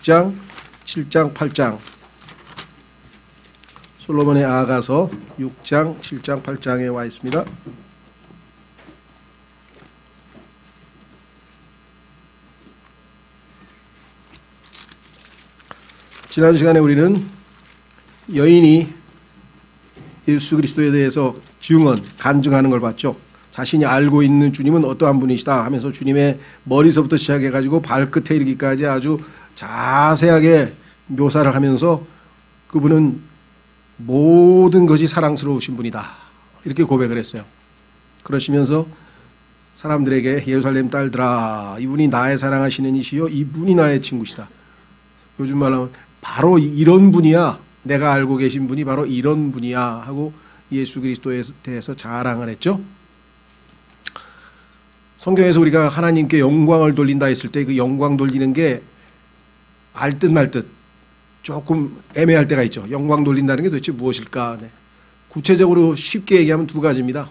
6장, 7장, 8장. 솔로몬의 아가서 6장, 7장, 8장에 와 있습니다. 지난 시간에 우리는 여인이 예수 그리스도에 대해서 간증하는 걸 봤죠. 자신이 알고 있는 주님은 어떠한 분이시다 하면서 주님의 머리서부터 시작해가지고 발끝에 이르기까지 아주 자세하게 묘사를 하면서 그분은 모든 것이 사랑스러우신 분이다 이렇게 고백을 했어요. 그러시면서 사람들에게 예루살렘 딸들아, 이분이 나의 사랑하시는 이시요 이분이 나의 친구시다. 요즘 말하면 바로 이런 분이야, 내가 알고 계신 분이 바로 이런 분이야 하고 예수 그리스도에 대해서 자랑을 했죠. 성경에서 우리가 하나님께 영광을 돌린다 했을 때 그 영광 돌리는 게 알 듯 말 듯 조금 애매할 때가 있죠. 영광 돌린다는 게 도대체 무엇일까? 네. 구체적으로 쉽게 얘기하면 두 가지입니다.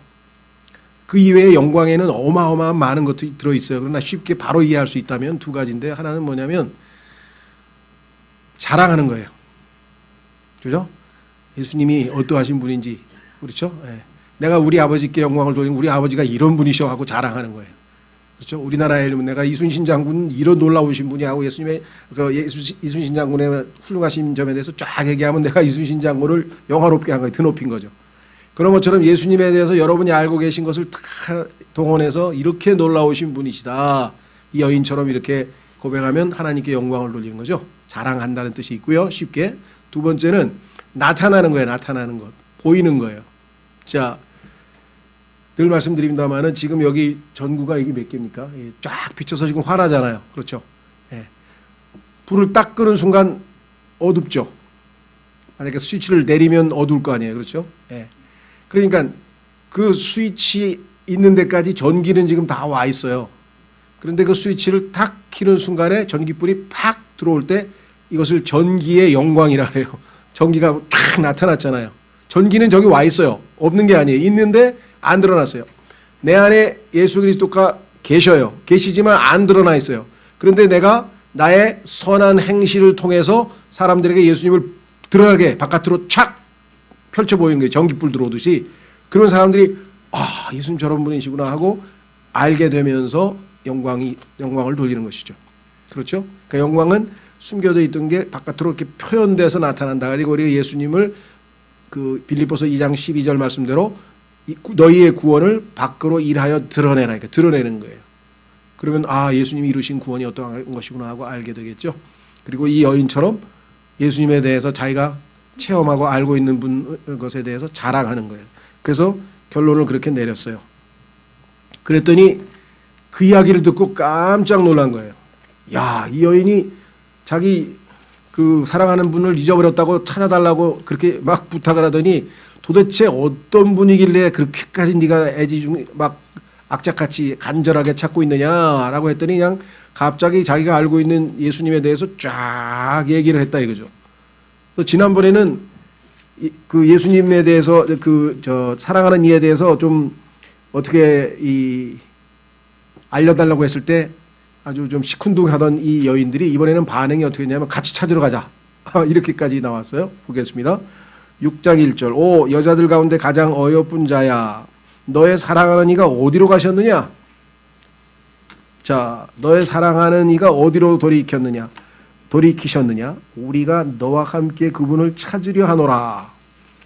그 이외에 영광에는 어마어마한 많은 것들이 들어있어요. 그러나 쉽게 바로 이해할 수 있다면 두 가지인데, 하나는 뭐냐면 자랑하는 거예요. 그죠? 예수님이 어떠하신 분인지, 그렇죠? 네. 내가 우리 아버지께 영광을 돌리면 우리 아버지가 이런 분이셔 하고 자랑하는 거예요. 그렇죠? 우리나라에 내가 이순신 장군 이런 놀라우신 분이 하고 예수님의 이순신 장군의 훌륭하신 점에 대해서 쫙 얘기하면 내가 이순신 장군을 영화롭게 한 거예요. 드높인 거죠. 그런 것처럼 예수님에 대해서 여러분이 알고 계신 것을 다 동원해서 이렇게 놀라우신 분이시다, 이 여인처럼 이렇게 고백하면 하나님께 영광을 돌리는 거죠. 자랑한다는 뜻이 있고요. 쉽게. 두 번째는 나타나는 거예요. 나타나는 것. 보이는 거예요. 자, 늘 말씀드립니다만은 지금 여기 전구가 이게 몇 개입니까? 쫙 비춰서 지금 환하잖아요. 그렇죠? 예. 불을 딱 끄는 순간 어둡죠. 만약에 스위치를 내리면 어두울 거 아니에요. 그렇죠? 예. 그러니까 그 스위치 있는 데까지 전기는 지금 다 와 있어요. 그런데 그 스위치를 탁 켜는 순간에 전기불이 팍 들어올 때 이것을 전기의 영광이라 해요. 전기가 탁 나타났잖아요. 전기는 저기 와 있어요. 없는 게 아니에요. 있는데 안 드러났어요. 내 안에 예수 그리스도가 계셔요. 계시지만 안 드러나 있어요. 그런데 내가 나의 선한 행실을 통해서 사람들에게 예수님을 드러나게 바깥으로 착 펼쳐 보이는 거예요. 전기불 들어오듯이. 그런 사람들이 아, 예수님 저런 분이시구나 하고 알게 되면서 영광을 돌리는 것이죠. 그렇죠? 그러니까 영광은 숨겨져 있던 게 바깥으로 이렇게 표현돼서 나타난다. 그리고 우리가 예수님을 그 빌립보서 2장 12절 말씀대로 너희의 구원을 밖으로 일하여 드러내라. 그러니까 드러내는 거예요. 그러면 아, 예수님이 이루신 구원이 어떠한 것이구나 하고 알게 되겠죠. 그리고 이 여인처럼 예수님에 대해서 자기가 체험하고 알고 있는 것에 대해서 자랑하는 거예요. 그래서 결론을 그렇게 내렸어요. 그랬더니 그 이야기를 듣고 깜짝 놀란 거예요. 야, 이 여인이 자기 그 사랑하는 분을 잊어버렸다고 찾아달라고 그렇게 막 부탁을 하더니 도대체 어떤 분이길래 그렇게까지 네가 애지중지 막 악착같이 간절하게 찾고 있느냐라고 했더니 그냥 갑자기 자기가 알고 있는 예수님에 대해서 쫙 얘기를 했다 이거죠. 또 지난번에는 그 예수님에 대해서 사랑하는 이에 대해서 좀 어떻게 알려달라고 했을 때 아주 좀 시큰둥하던 이 여인들이 이번에는 반응이 어떻게 했냐면 같이 찾으러 가자 이렇게까지 나왔어요. 보겠습니다. 6장 1절 오 여자들 가운데 가장 어여쁜 자야, 너의 사랑하는 이가 어디로 가셨느냐? 자, 너의 사랑하는 이가 어디로 돌이키셨느냐? 우리가 너와 함께 그분을 찾으려 하노라.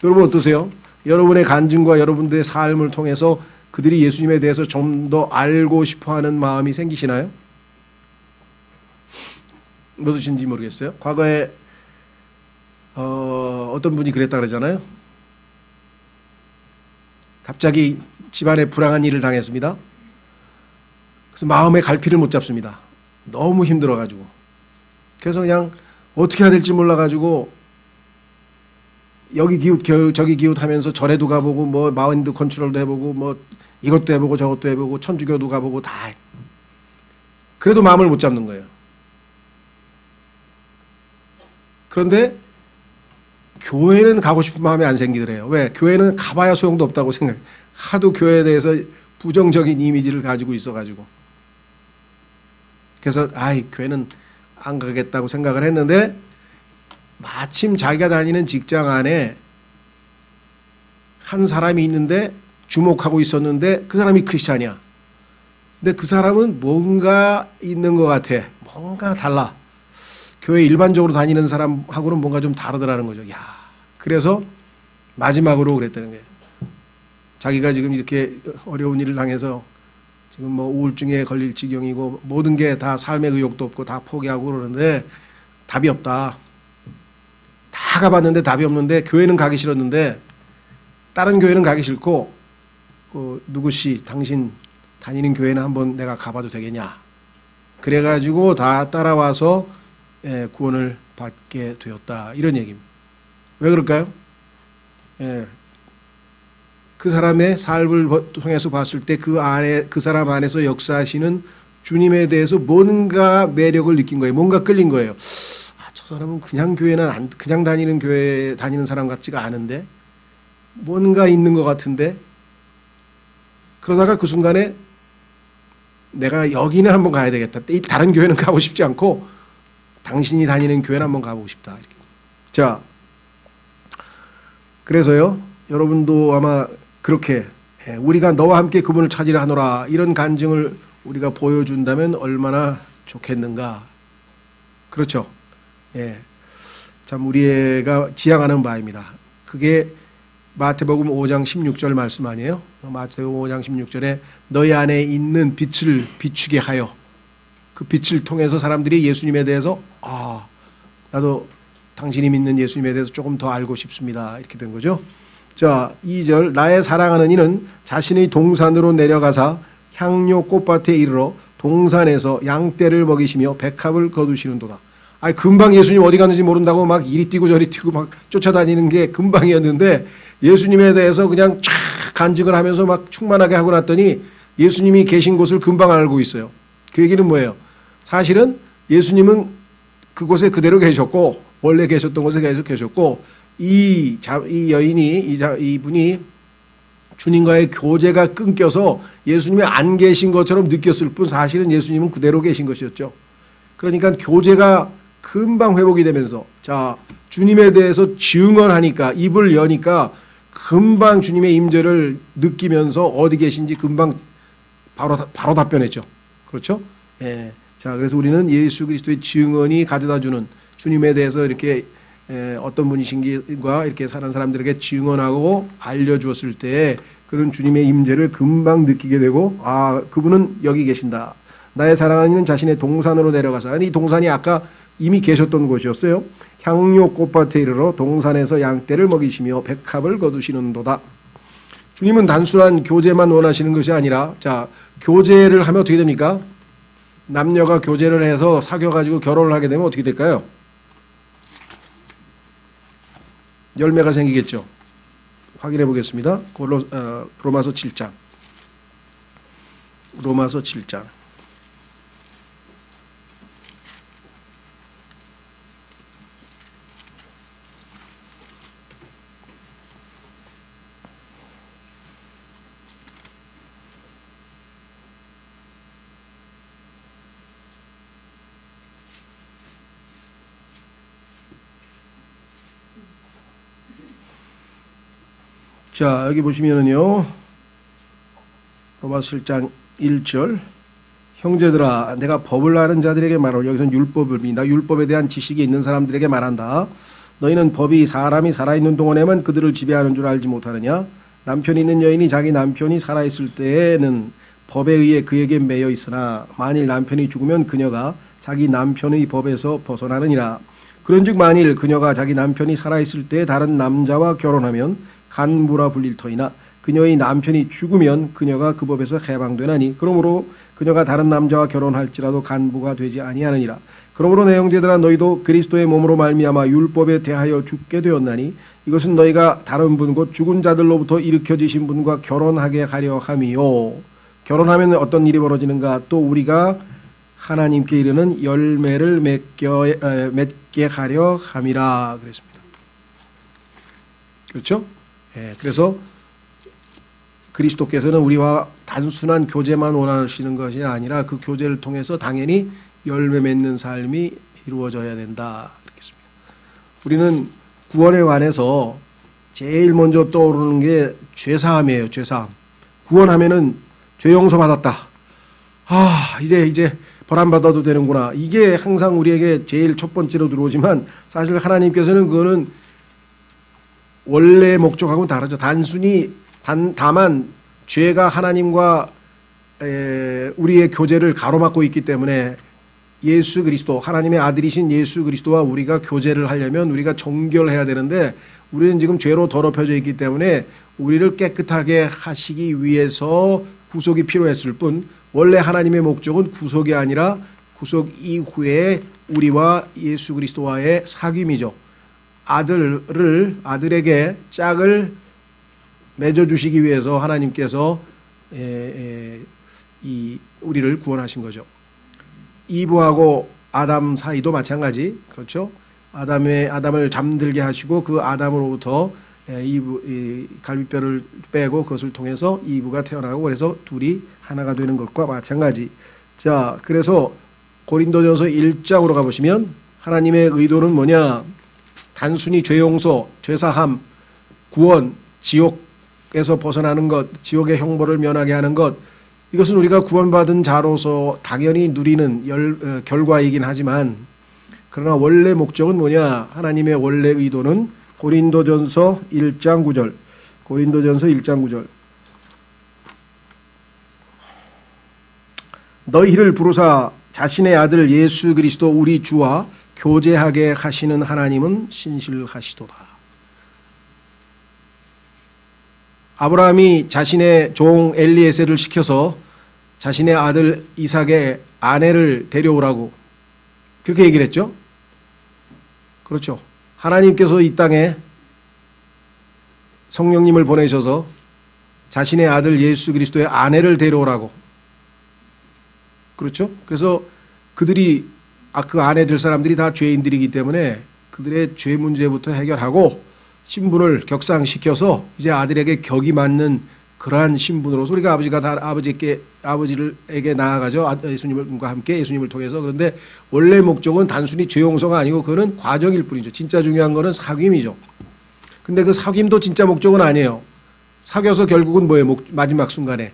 여러분 어떠세요? 여러분의 간증과 여러분들의 삶을 통해서 그들이 예수님에 대해서 좀 더 알고 싶어하는 마음이 생기시나요? 어떠신지 모르겠어요. 과거에 어떤 분이 그랬다 그러잖아요. 갑자기 집안에 불행한 일을 당했습니다. 그래서 마음의 갈피를 못 잡습니다. 너무 힘들어가지고. 그래서 그냥 어떻게 해야 될지 몰라가지고 여기 기웃 저기 기웃 하면서 절에도 가보고 뭐 마인드 컨트롤도 해보고 뭐 이것도 해보고 저것도 해보고 천주교도 가보고 다 해. 그래도 마음을 못 잡는 거예요. 그런데 교회는 가고 싶은 마음이 안 생기더래요. 왜? 교회는 가봐야 소용도 없다고 생각해요. 하도 교회에 대해서 부정적인 이미지를 가지고 있어가지고. 그래서 교회는 안 가겠다고 생각을 했는데 마침 자기가 다니는 직장 안에 한 사람이 있는데 주목하고 있었는데 그 사람이 크리스찬이야. 근데 그 사람은 뭔가 있는 것 같아. 뭔가 달라. 교회 일반적으로 다니는 사람하고는 뭔가 좀 다르더라는 거죠. 야, 그래서 마지막으로 그랬다는 거예요. 자기가 지금 이렇게 어려운 일을 당해서 지금 뭐 우울증에 걸릴 지경이고 모든 게 다 삶의 의욕도 없고 다 포기하고 그러는데 답이 없다. 다 가봤는데 답이 없는데 교회는 가기 싫었는데 다른 교회는 가기 싫고 누구씨 당신 다니는 교회는 한번 내가 가봐도 되겠냐. 그래가지고 다 따라와서 구원을 받게 되었다. 이런 얘기입니다. 왜 그럴까요? 그 사람의 삶을 통해서 봤을 때 그 안에 그 사람 안에서 역사하시는 주님에 대해서 뭔가 매력을 느낀 거예요. 뭔가 끌린 거예요. 아, 저 사람은 그냥 교회는 그냥 다니는 교회 다니는 사람 같지가 않은데 뭔가 있는 것 같은데 그러다가 그 순간에 내가 여기는 한번 가야 되겠다. 다른 교회는 가고 싶지 않고 당신이 다니는 교회는 한번 가보고 싶다. 이렇게. 자, 그래서요, 여러분도 아마 그렇게 우리가 너와 함께 그분을 찾으려 하노라 이런 간증을 우리가 보여준다면 얼마나 좋겠는가. 그렇죠. 예, 참 우리가 지향하는 바입니다. 그게 마태복음 5장 16절 말씀 아니에요? 마태복음 5장 16절에 너희 안에 있는 빛을 비추게 하여 그 빛을 통해서 사람들이 예수님에 대해서 나도 당신이 믿는 예수님에 대해서 조금 더 알고 싶습니다. 이렇게 된 거죠. 자, 2절 나의 사랑하는 이는 자신의 동산으로 내려가사 향료 꽃밭에 이르러 동산에서 양떼를 먹이시며 백합을 거두시는도다. 아니 금방 예수님 어디 갔는지 모른다고 막 이리 뛰고 저리 뛰고 막 쫓아다니는 게 금방이었는데 예수님에 대해서 그냥 쫙 간증을 하면서 막 충만하게 하고 났더니 예수님이 계신 곳을 금방 알고 있어요. 그 얘기는 뭐예요? 사실은 예수님은 그곳에 그대로 계셨고 원래 계셨던 곳에 계속 계셨고 이 여인이 이분이 주님과의 교제가 끊겨서 예수님이 안 계신 것처럼 느꼈을 뿐 사실은 예수님은 그대로 계신 것이었죠. 그러니까 교제가 금방 회복이 되면서 자 주님에 대해서 증언하니까 입을 여니까 금방 주님의 임재를 느끼면서 어디 계신지 금방 바로 답변했죠. 그렇죠? 예. 자 그래서 우리는 예수 그리스도의 증언이 가져다주는 주님에 대해서 이렇게 어떤 분이신가 이렇게 사는 사람들에게 증언하고 알려주었을 때 그런 주님의 임재를 금방 느끼게 되고 그분은 여기 계신다. 나의 사랑하는 이는 자신의 동산으로 내려가서 이 동산이 아까 이미 계셨던 곳이었어요. 향료 꽃밭에 이르러 동산에서 양떼를 먹이시며 백합을 거두시는도다. 주님은 단순한 교제만 원하시는 것이 아니라 자 교제를 하면 어떻게 됩니까? 남녀가 교제를 해서 사귀어가지고 결혼을 하게 되면 어떻게 될까요? 열매가 생기겠죠. 확인해 보겠습니다. 로마서 7장. 로마서 7장. 자, 여기 보시면은요. 로마서 7장 1절. 형제들아, 내가 법을 아는 자들에게 말하고 여기서는 율법입니다. 율법에 대한 지식이 있는 사람들에게 말한다. 너희는 법이 사람이 살아있는 동안에만 그들을 지배하는 줄 알지 못하느냐? 남편이 있는 여인이 자기 남편이 살아있을 때에는 법에 의해 그에게 매여 있으나 만일 남편이 죽으면 그녀가 자기 남편의 법에서 벗어나느니라. 그런즉 만일 그녀가 자기 남편이 살아있을 때 다른 남자와 결혼하면 간부라 불릴 터이나 그녀의 남편이 죽으면 그녀가 그 법에서 해방되나니 그러므로 그녀가 다른 남자와 결혼할지라도 간부가 되지 아니하느니라. 그러므로 내 형제들아 너희도 그리스도의 몸으로 말미암아 율법에 대하여 죽게 되었나니 이것은 너희가 다른 분 곧 죽은 자들로부터 일으켜지신 분과 결혼하게 하려 함이요. 결혼하면 어떤 일이 벌어지는가? 또 우리가 하나님께 이르는 열매를 맺게 하려 함이라 그랬습니다. 그렇죠? 예, 그래서 그리스도께서는 우리와 단순한 교제만 원하시는 것이 아니라 그 교제를 통해서 당연히 열매 맺는 삶이 이루어져야 된다. 그렇겠습니다. 우리는 구원에 관해서 제일 먼저 떠오르는 게 죄사함이에요. 죄사함. 구원하면은 죄 용서 받았다. 아, 이제 벌 안 받아도 되는구나. 이게 항상 우리에게 제일 첫 번째로 들어오지만 사실 하나님께서는 그거는 원래 목적하고는 다르죠. 단순히 다만 죄가 하나님과 우리의 교제를 가로막고 있기 때문에 예수 그리스도, 하나님의 아들이신 예수 그리스도와 우리가 교제를 하려면 우리가 정결해야 되는데 우리는 지금 죄로 더럽혀져 있기 때문에 우리를 깨끗하게 하시기 위해서 구속이 필요했을 뿐 원래 하나님의 목적은 구속이 아니라 구속 이후에 우리와 예수 그리스도와의 사귐이죠. 아들에게 짝을 맺어주시기 위해서 하나님께서 우리를 구원하신 거죠. 이브하고 아담 사이도 마찬가지. 그렇죠? 아담을 잠들게 하시고 그 아담으로부터 갈비뼈를 빼고 그것을 통해서 이브가 태어나고 그래서 둘이 하나가 되는 것과 마찬가지. 자, 그래서 고린도전서 1장으로 가보시면 하나님의 의도는 뭐냐? 단순히 죄 용서, 죄사함, 구원, 지옥에서 벗어나는 것, 지옥의 형벌을 면하게 하는 것, 이것은 우리가 구원받은 자로서 당연히 누리는 결과이긴 하지만 그러나 원래 목적은 뭐냐? 하나님의 원래 의도는 고린도전서 1장 9절. 고린도전서 1장 9절. 너희를 부르사 자신의 아들 예수 그리스도 우리 주와 교제하게 하시는 하나님은 신실하시도다. 아브라함이 자신의 종 엘리에셀을 시켜서 자신의 아들 이삭의 아내를 데려오라고 그렇게 얘기를 했죠. 그렇죠. 하나님께서 이 땅에 성령님을 보내셔서 자신의 아들 예수 그리스도의 아내를 데려오라고. 그렇죠. 그래서 그들이 그 아내 될 사람들이 다 죄인들이기 때문에 그들의 죄 문제부터 해결하고 신분을 격상시켜서 이제 아들에게 격이 맞는 그러한 신분으로서 우리가 아버지가 다 아버지에게 나아가죠. 예수님과 함께 예수님을 통해서. 그런데 원래 목적은 단순히 죄 용서가 아니고 그거는 과정일 뿐이죠. 진짜 중요한 거는 사귐이죠. 근데 그 사귐도 진짜 목적은 아니에요. 사귀어서 결국은 뭐예요? 마지막 순간에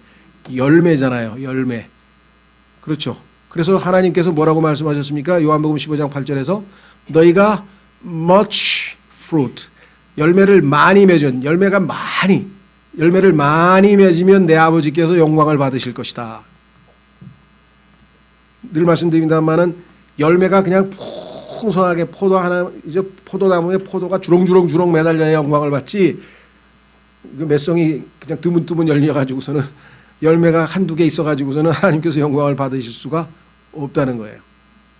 열매잖아요. 열매. 그렇죠. 그래서 하나님께서 뭐라고 말씀하셨습니까? 요한복음 15장 8절에서 너희가 much fruit, 열매를 많이 맺은, 열매를 많이 맺으면 내 아버지께서 영광을 받으실 것이다. 늘 말씀드립니다만은 열매가 그냥 풍성하게 포도나무에 포도가 주렁주렁 매달려야 영광을 받지, 그 매성이 그냥 드문드문 열려가지고서는 열매가 한두 개 있어가지고서는 하나님께서 영광을 받으실 수가 없다는 거예요.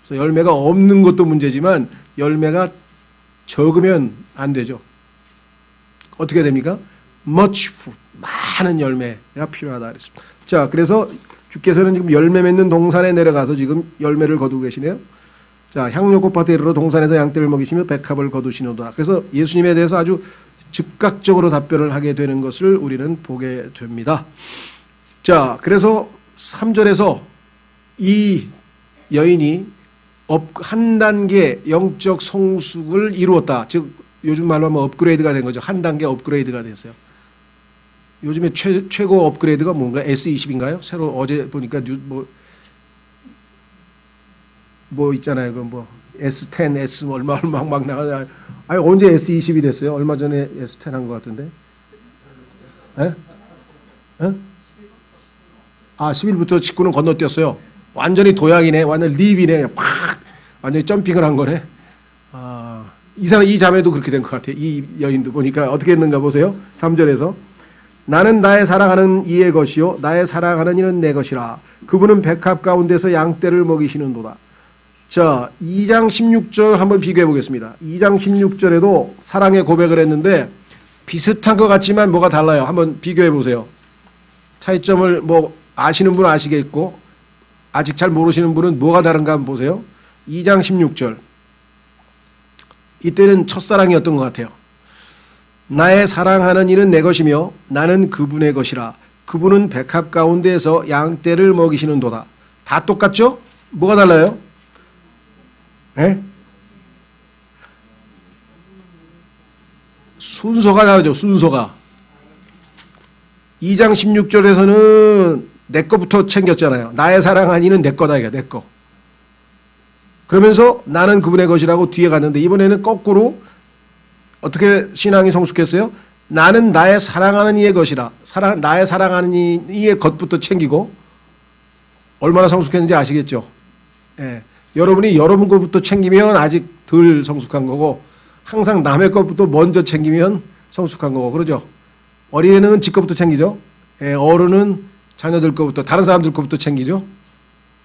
그래서 열매가 없는 것도 문제지만 열매가 적으면 안 되죠. 어떻게 됩니까? much fruit, 많은 열매가 필요하다 그랬습니다. 자, 그래서 주께서는 지금 열매 맺는 동산에 내려가서 지금 열매를 거두고 계시네요. 자, 향료 꽃밭에 이르러 동산에서 양떼를 먹이시며 백합을 거두시노다. 그래서 예수님에 대해서 아주 즉각적으로 답변을 하게 되는 것을 우리는 보게 됩니다. 자, 그래서 3절에서 이 여인이 한 단계 영적 성숙을 이루었다. 즉 요즘 말로 하면 업그레이드가 된 거죠. 한 단계 업그레이드가 됐어요. 요즘에 최고 업그레이드가 뭔가 S20인가요? 새로 어제 보니까 뭐 있잖아요. 그 뭐 S10, S 얼마 막 나가잖아요. 아니 언제 S20이 됐어요? 얼마 전에 S10 한 것 같은데. 에? 에? 아, 11부터 19는 건너뛰었어요. 완전히 도약이네. 완전 립이네. 팍! 완전히 점핑을 한 거네. 아, 이 자매도 그렇게 된 것 같아요. 이 여인도 보니까 어떻게 했는가 보세요. 3절에서 나는 나의 사랑하는 이의 것이요 나의 사랑하는 이는 내 것이라. 그분은 백합 가운데서 양떼를 먹이시는도다. 자, 2장 16절 한번 비교해 보겠습니다. 2장 16절에도 사랑의 고백을 했는데 비슷한 것 같지만 뭐가 달라요. 한번 비교해 보세요. 차이점을 뭐 아시는 분은 아시겠고 아직 잘 모르시는 분은 뭐가 다른가 한번 보세요. 2장 16절. 이때는 첫사랑이었던 것 같아요. 나의 사랑하는 이는 내 것이며 나는 그분의 것이라. 그분은 백합 가운데에서 양떼를 먹이시는도다. 다 똑같죠? 뭐가 달라요? 예? 순서가 나오죠. 순서가 2장 16절에서는 내 거부터 챙겼잖아요. 나의 사랑하니는 내 거다 이게 내 거. 그러면서 나는 그분의 것이라고 뒤에 갔는데 이번에는 거꾸로 어떻게 신앙이 성숙했어요? 나는 나의 사랑하는 이의 것이라. 나의 사랑하는 이의 것부터 챙기고 얼마나 성숙했는지 아시겠죠? 예. 여러분이 여러분 것부터 챙기면 아직 덜 성숙한 거고 항상 남의 것부터 먼저 챙기면 성숙한 거고 그러죠? 어린애는 지 것부터 챙기죠? 예. 어른은 자녀들 것부터 다른 사람들 것부터 챙기죠?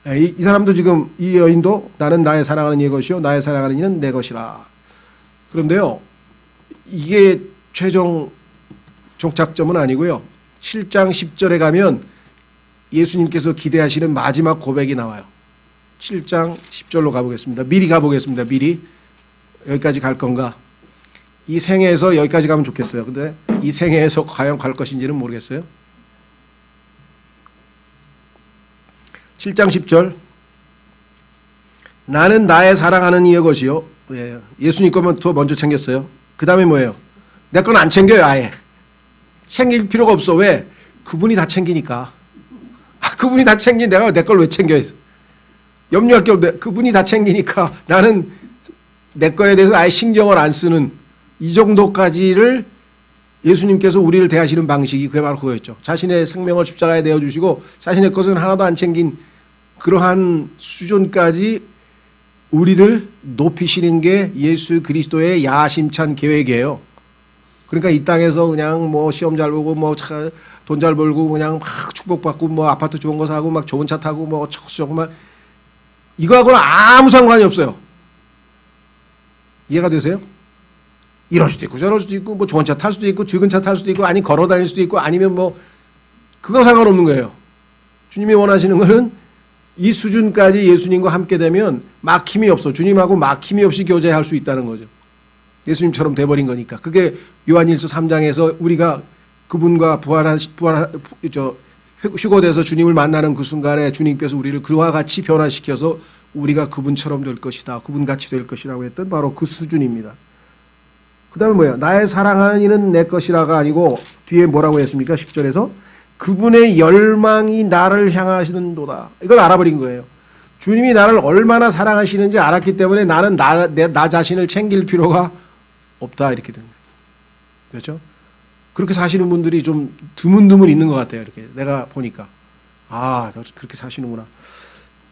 예. 이 사람도 지금 이 여인도 나는 나의 사랑하는 이의 것이요 나의 사랑하는 이는 내 것이라. 그런데요. 이게 최종 종착점은 아니고요. 7장 10절에 가면 예수님께서 기대하시는 마지막 고백이 나와요. 7장 10절로 가보겠습니다. 미리 가보겠습니다. 미리. 여기까지 갈 건가? 이 생애에서 여기까지 가면 좋겠어요. 근데 이 생애에서 과연 갈 것인지는 모르겠어요. 7장 10절 나는 나의 사랑하는 이의 것이요. 예수님 것부터 먼저 챙겼어요. 그 다음에 뭐예요? 내 건 안 챙겨요. 아예. 챙길 필요가 없어. 왜? 그분이 다 챙기니까. 그분이 다 챙긴 내가 내 걸 왜 챙겨? 염려할 게 없네. 그분이 다 챙기니까 나는 내 거에 대해서 아예 신경을 안 쓰는 이 정도까지를 예수님께서 우리를 대하시는 방식이 그게 바로 그거였죠. 자신의 생명을 십자가에 내어주시고 자신의 것은 하나도 안 챙긴 그러한 수준까지 우리를 높이시는 게 예수 그리스도의 야심찬 계획이에요. 그러니까 이 땅에서 그냥 뭐 시험 잘 보고 뭐 돈 잘 벌고 그냥 막 축복받고 뭐 아파트 좋은 거 사고 막 좋은 차 타고 뭐 저거 막 이거하고는 아무 상관이 없어요. 이해가 되세요? 이럴 수도 있고 저럴 수도 있고 뭐 좋은 차 탈 수도 있고 적은 차 탈 수도 있고 아니 걸어 다닐 수도 있고 아니면 뭐 그거 상관없는 거예요. 주님이 원하시는 거는 이 수준까지 예수님과 함께 되면 막힘이 없어. 주님하고 막힘이 없이 교제할 수 있다는 거죠. 예수님처럼 돼버린 거니까. 그게 요한일서 3장에서 우리가 그분과 휴거돼서 주님을 만나는 그 순간에 주님께서 우리를 그와 같이 변화시켜서 우리가 그분처럼 될 것이다. 그분같이 될 것이라고 했던 바로 그 수준입니다. 그 다음에 뭐예요? 나의 사랑하는 이는 내 것이라가 아니고 뒤에 뭐라고 했습니까? 10절에서 그분의 열망이 나를 향하시는도다. 이걸 알아버린 거예요. 주님이 나를 얼마나 사랑하시는지 알았기 때문에 나는 나 자신을 챙길 필요가 없다. 이렇게 된 거예요. 그렇죠? 그렇게 사시는 분들이 좀 드문드문 있는 것 같아요. 이렇게 내가 보니까. 아, 그렇게 사시는구나.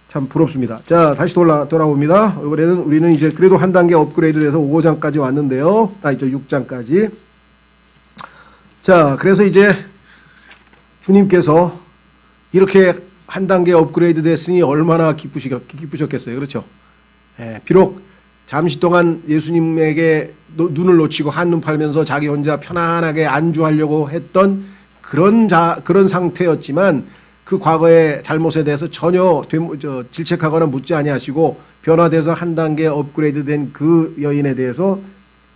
참 부럽습니다. 자, 다시 돌아옵니다. 이번에는 우리는 이제 그래도 한 단계 업그레이드 돼서 5장까지 왔는데요. 이제 6장까지. 자, 그래서 이제 주님께서 이렇게 한 단계 업그레이드 됐으니 얼마나 기쁘셨겠어요. 그렇죠? 예, 비록 잠시 동안 예수님에게 눈을 놓치고 한눈 팔면서 자기 혼자 편안하게 안주하려고 했던 그런 상태였지만 그 과거의 잘못에 대해서 전혀 질책하거나 묻지 아니하시고 변화돼서 한 단계 업그레이드 된 그 여인에 대해서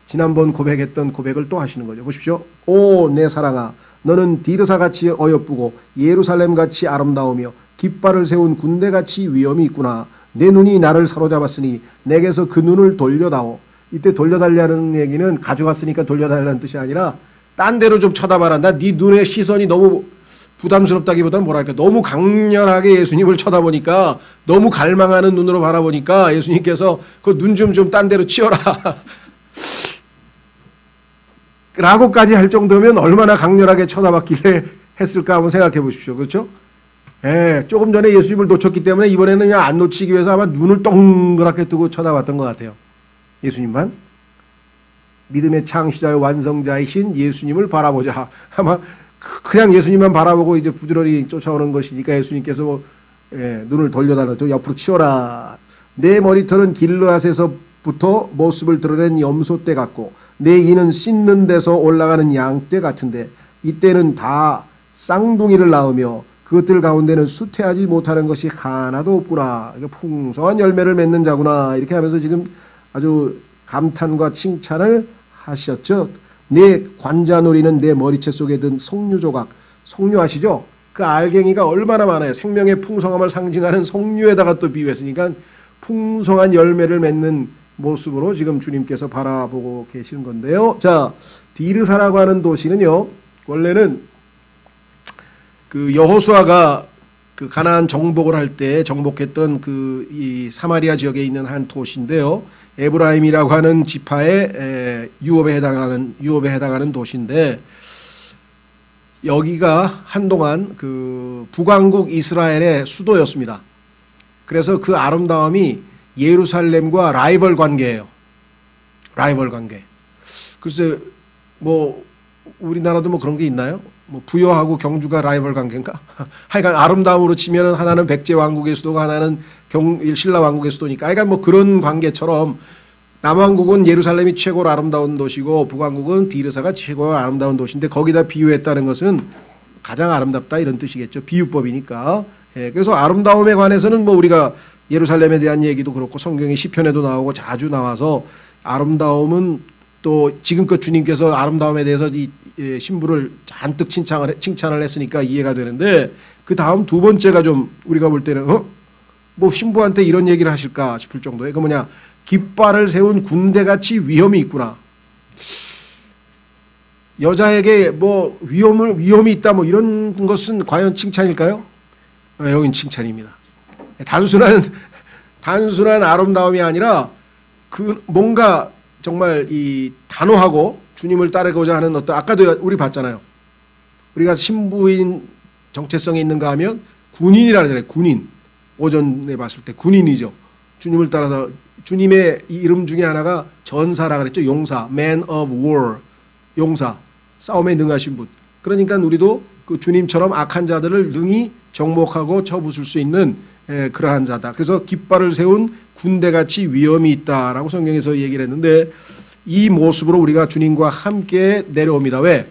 지난번 고백했던 고백을 또 하시는 거죠. 보십시오. 오, 내 사랑아, 너는 디르사같이 어여쁘고 예루살렘같이 아름다우며 깃발을 세운 군대같이 위엄이 있구나. 내 눈이 나를 사로잡았으니 내게서 그 눈을 돌려다오. 이때 돌려달라는 얘기는 가져갔으니까 돌려달라는 뜻이 아니라 딴 데로 좀 쳐다봐라. 나 네 눈의 시선이 너무 부담스럽다기보다는 뭐랄까 너무 강렬하게 예수님을 쳐다보니까 너무 갈망하는 눈으로 바라보니까 예수님께서 그 눈 좀 딴 데로 치워라 라고까지 할 정도면 얼마나 강렬하게 쳐다봤길래 했을까 한번 생각해 보십시오. 그렇죠? 예, 조금 전에 예수님을 놓쳤기 때문에 이번에는 그냥 안 놓치기 위해서 아마 눈을 동그랗게 뜨고 쳐다봤던 것 같아요. 예수님만. 믿음의 창시자의 완성자이신 예수님을 바라보자. 아마 그냥 예수님만 바라보고 이제 부지런히 쫓아오는 것이니까 예수님께서 눈을 돌려달라고 옆으로 치워라. 내 머리털은 길르앗에서부터 모습을 드러낸 염소떼 같고 내 이는 씻는 데서 올라가는 양떼 같은데 이때는 다 쌍둥이를 낳으며 그것들 가운데는 수태하지 못하는 것이 하나도 없구나. 풍성한 열매를 맺는 자구나. 이렇게 하면서 지금 아주 감탄과 칭찬을 하셨죠. 내 관자놀이는 내 머리채 속에 든 석류 조각. 석류 아시죠? 그 알갱이가 얼마나 많아요. 생명의 풍성함을 상징하는 석류에다가 또 비유했으니까 풍성한 열매를 맺는 모습으로 지금 주님께서 바라보고 계시는 건데요. 자, 디르사라고 하는 도시는요, 원래는 그 여호수아가 그 가나안 정복을 할 때 정복했던 그 이 사마리아 지역에 있는 한 도시인데요. 에브라임이라고 하는 지파의 유업에 해당하는 도시인데, 여기가 한동안 그 북왕국 이스라엘의 수도였습니다. 그래서 그 아름다움이 예루살렘과 라이벌 관계예요. 라이벌 관계. 글쎄 뭐 우리나라도 뭐 그런 게 있나요? 뭐 부여하고 경주가 라이벌 관계인가? 하여간 아름다움으로 치면은 하나는 백제 왕국의 수도가 하나는 신라 왕국의 수도니까, 하여간 뭐 그런 관계처럼 남왕국은 예루살렘이 최고로 아름다운 도시고 북왕국은 디르사가 최고로 아름다운 도시인데, 거기다 비유했다는 것은 가장 아름답다 이런 뜻이겠죠. 비유법이니까. 예, 그래서 아름다움에 관해서는 뭐 우리가 예루살렘에 대한 얘기도 그렇고 성경의 시편에도 나오고 자주 나와서, 아름다움은 또 지금껏 주님께서 아름다움에 대해서 이 신부를 잔뜩 칭찬을 했으니까 이해가 되는데, 그 다음 두 번째가 좀 우리가 볼 때는 뭐 신부한테 이런 얘기를 하실까 싶을 정도의, 그 뭐냐, 깃발을 세운 군대같이 위험이 있구나. 여자에게 뭐 위험이 있다 뭐 이런 것은 과연 칭찬일까요? 여긴 칭찬입니다. 단순한 아름다움이 아니라 그 뭔가 정말 이 단호하고 주님을 따르고자 하는 어떤, 아까도 우리 봤잖아요. 우리가 신부인 정체성이 있는가 하면 군인이라 그러잖아요. 군인. 오전에 봤을 때 군인이죠. 주님을 따라서, 주님의 이름 중에 하나가 전사라 그랬죠. 용사, man of war, 용사, 싸움에 능하신 분. 그러니까 우리도 그 주님처럼 악한 자들을 능히 정복하고 쳐부술 수 있는 그러한 자다. 그래서 깃발을 세운 군대같이 위험이 있다라고 성경에서 얘기를 했는데, 이 모습으로 우리가 주님과 함께 내려옵니다. 왜?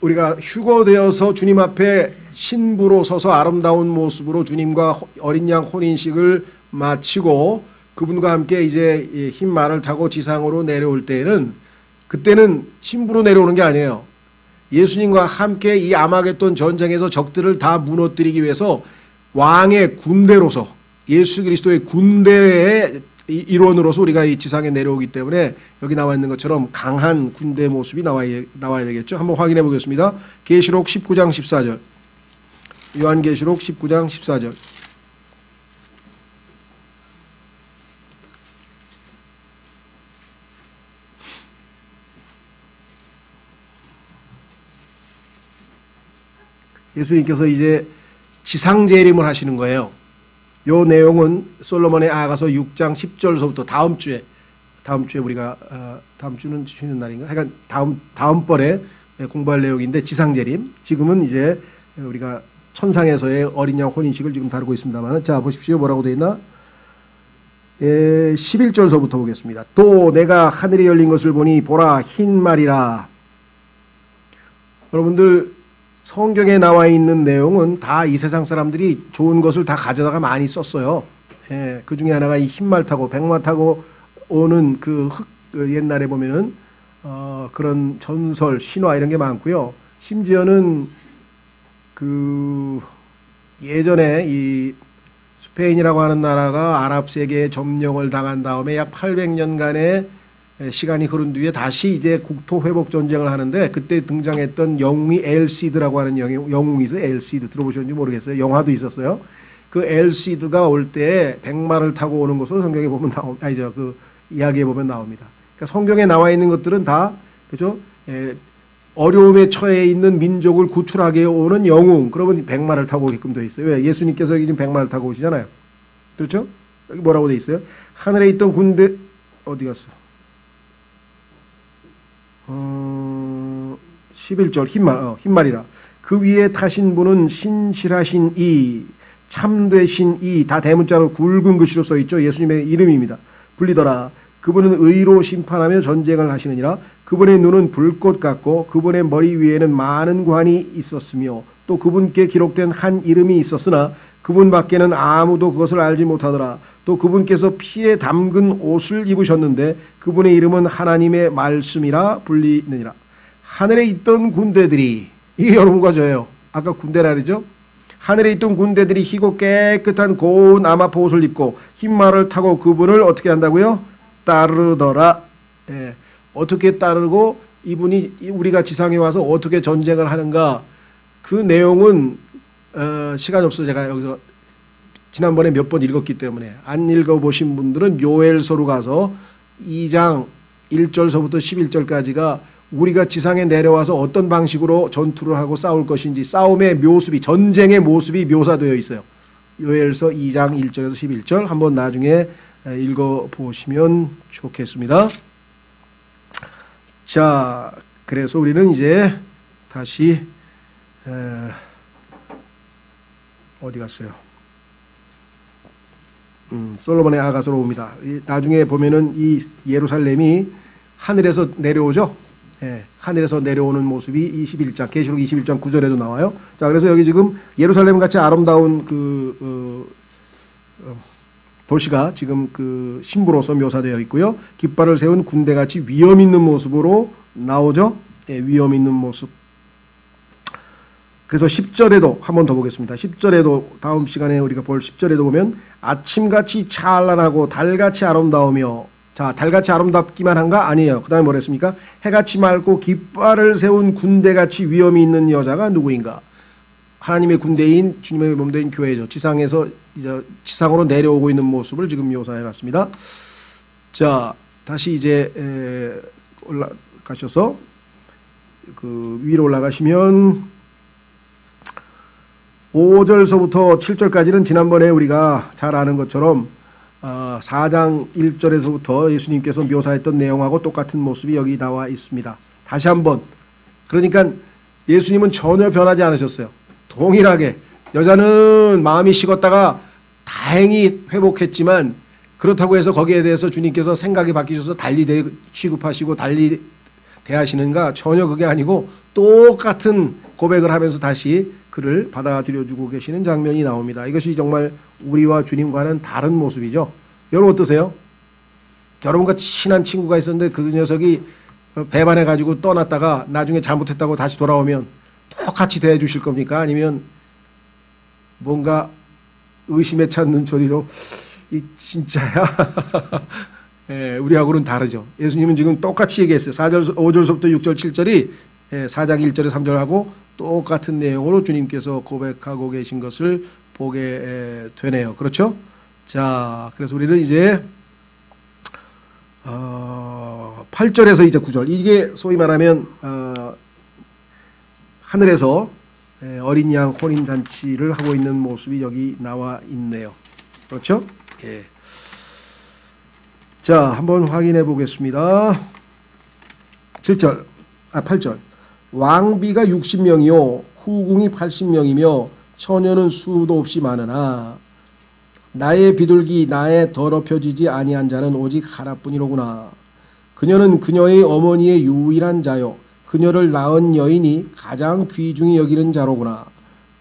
우리가 휴거되어서 주님 앞에 신부로 서서 아름다운 모습으로 주님과 어린 양 혼인식을 마치고 그분과 함께 이제 흰 말을 타고 지상으로 내려올 때에는, 그때는 신부로 내려오는 게 아니에요. 예수님과 함께 이 아마겟돈 전쟁에서 적들을 다 무너뜨리기 위해서 왕의 군대로서, 예수 그리스도의 군대의 일원으로서 우리가 이 지상에 내려오기 때문에 여기 나와 있는 것처럼 강한 군대 모습이 나와야 되겠죠. 한번 확인해 보겠습니다. 계시록 19장 14절. 요한계시록 19장 14절. 예수님께서 이제 지상재림을 하시는 거예요. 요 내용은 솔로몬의 아가서 6장 10절서부터 다음 주에 우리가 다음 주는 쉬는 날인가? 하여간 다음번에 공부할 내용인데, 지상재림. 지금은 이제 우리가 천상에서의 어린 양 혼인식을 지금 다루고 있습니다만, 자 보십시오. 뭐라고 되어 있나? 11절서부터 보겠습니다. 또 내가 하늘이 열린 것을 보니 보라 흰 말이라. 여러분들 성경에 나와 있는 내용은 다 이 세상 사람들이 좋은 것을 다 가져다가 많이 썼어요. 예, 그 중에 하나가 이 흰말 타고 백마 타고 오는 그 옛날에 보면은 그런 전설, 신화 이런 게 많고요. 심지어는 그 예전에 이 스페인이라고 하는 나라가 아랍 세계에 점령을 당한 다음에 약 800년간의 시간이 흐른 뒤에 다시 이제 국토 회복 전쟁을 하는데, 그때 등장했던 영웅이 엘시드라고 하는 영웅이 있어요. 엘시드 들어보셨는지 모르겠어요. 영화도 있었어요. 그 엘시드가 올 때 백마를 타고 오는 것으로 성경에 보면 그 이야기에 보면 나옵니다. 그러니까 성경에 나와 있는 것들은 다 그죠? 어려움에 처해 있는 민족을 구출하게 오는 영웅. 그러면 백마를 타고 오게끔 되어 있어요. 왜? 예수님께서 여기 지금 백마를 타고 오시잖아요. 그렇죠? 여기 뭐라고 되어 있어요? 하늘에 있던 군대 어디 갔어? 11절 흰말이라. 그 위에 타신 분은 신실하신 이, 참되신 이, 다 대문자로 굵은 글씨로 써있죠. 예수님의 이름입니다. 불리더라. 그분은 의로 심판하며 전쟁을 하시느니라. 그분의 눈은 불꽃 같고 그분의 머리 위에는 많은 관이 있었으며 또 그분께 기록된 한 이름이 있었으나 그분 밖에는 아무도 그것을 알지 못하더라. 또 그분께서 피에 담근 옷을 입으셨는데 그분의 이름은 하나님의 말씀이라 불리느니라. 하늘에 있던 군대들이, 이게 여러분과 저예요. 아까 군대라 그러죠. 하늘에 있던 군대들이 희고 깨끗한 고운 아마포 옷을 입고 흰 말을 타고 그분을 어떻게 한다고요? 따르더라. 예. 어떻게 따르고 이분이 우리가 지상에 와서 어떻게 전쟁을 하는가, 그 내용은 시간이 없어서 제가 여기서 지난번에 몇 번 읽었기 때문에 안 읽어보신 분들은 요엘서로 가서 2장 1절서부터 11절까지가 우리가 지상에 내려와서 어떤 방식으로 전투를 하고 싸울 것인지, 싸움의 모습이, 전쟁의 모습이 묘사되어 있어요. 요엘서 2장 1절에서 11절 한번 나중에 읽어보시면 좋겠습니다. 자, 그래서 우리는 이제 다시 어디 갔어요? 솔로몬의 아가서로 옵니다. 나중에 보면은 이 예루살렘이 하늘에서 내려오죠. 예, 하늘에서 내려오는 모습이 21장, 계시록 21장 9절에도 나와요. 자, 그래서 여기 지금 예루살렘 같이 아름다운 도시가 지금 그 신부로서 묘사되어 있고요. 깃발을 세운 군대같이 위험 있는 모습으로 나오죠. 예, 위험 있는 모습. 그래서 10절에도 한 번 더 보겠습니다. 10절에도 다음 시간에 우리가 볼 10절에도 보면 아침같이 찬란하고 달같이 아름다우며, 자, 달같이 아름답기만 한가? 아니에요. 그 다음에 뭐라 했습니까? 해같이 맑고 깃발을 세운 군대같이 위엄이 있는 여자가 누구인가? 하나님의 군대인 주님의 몸된 교회죠. 지상에서 이제 지상으로 내려오고 있는 모습을 지금 묘사해 놨습니다. 자, 다시 이제 올라가셔서 그 위로 올라가시면 5절서부터 7절까지는 지난번에 우리가 잘 아는 것처럼 4장 1절에서부터 예수님께서 묘사했던 내용하고 똑같은 모습이 여기 나와 있습니다. 다시 한번, 그러니까 예수님은 전혀 변하지 않으셨어요. 동일하게 여자는 마음이 식었다가 다행히 회복했지만, 그렇다고 해서 거기에 대해서 주님께서 생각이 바뀌셔서 달리 취급하시고 달리 대하시는가? 전혀 그게 아니고 똑같은 고백을 하면서 다시 그를 받아들여주고 계시는 장면이 나옵니다. 이것이 정말 우리와 주님과는 다른 모습이죠. 여러분 어떠세요? 여러분과 친한 친구가 있었는데 그 녀석이 배반해가지고 떠났다가 나중에 잘못했다고 다시 돌아오면 똑같이 대해 주실 겁니까? 아니면 뭔가 의심에 찬 눈초리로 이 진짜야? 예, 우리하고는 다르죠. 예수님은 지금 똑같이 얘기했어요. 5절부터 6절 7절이 4장 1절에 3절하고 똑같은 내용으로 주님께서 고백하고 계신 것을 보게 되네요. 그렇죠? 자, 그래서 우리는 이제 8절에서 이제 9절, 이게 소위 말하면 하늘에서 어린 양 혼인잔치를 하고 있는 모습이 여기 나와 있네요. 그렇죠? 예. 자, 한번 확인해 보겠습니다. 8절. 왕비가 60명이요 후궁이 80명이며 처녀는 수도 없이 많으나 나의 비둘기 나의 더럽혀지지 아니한 자는 오직 하나뿐이로구나. 그녀는 그녀의 어머니의 유일한 자요 그녀를 낳은 여인이 가장 귀중히 여기는 자로구나.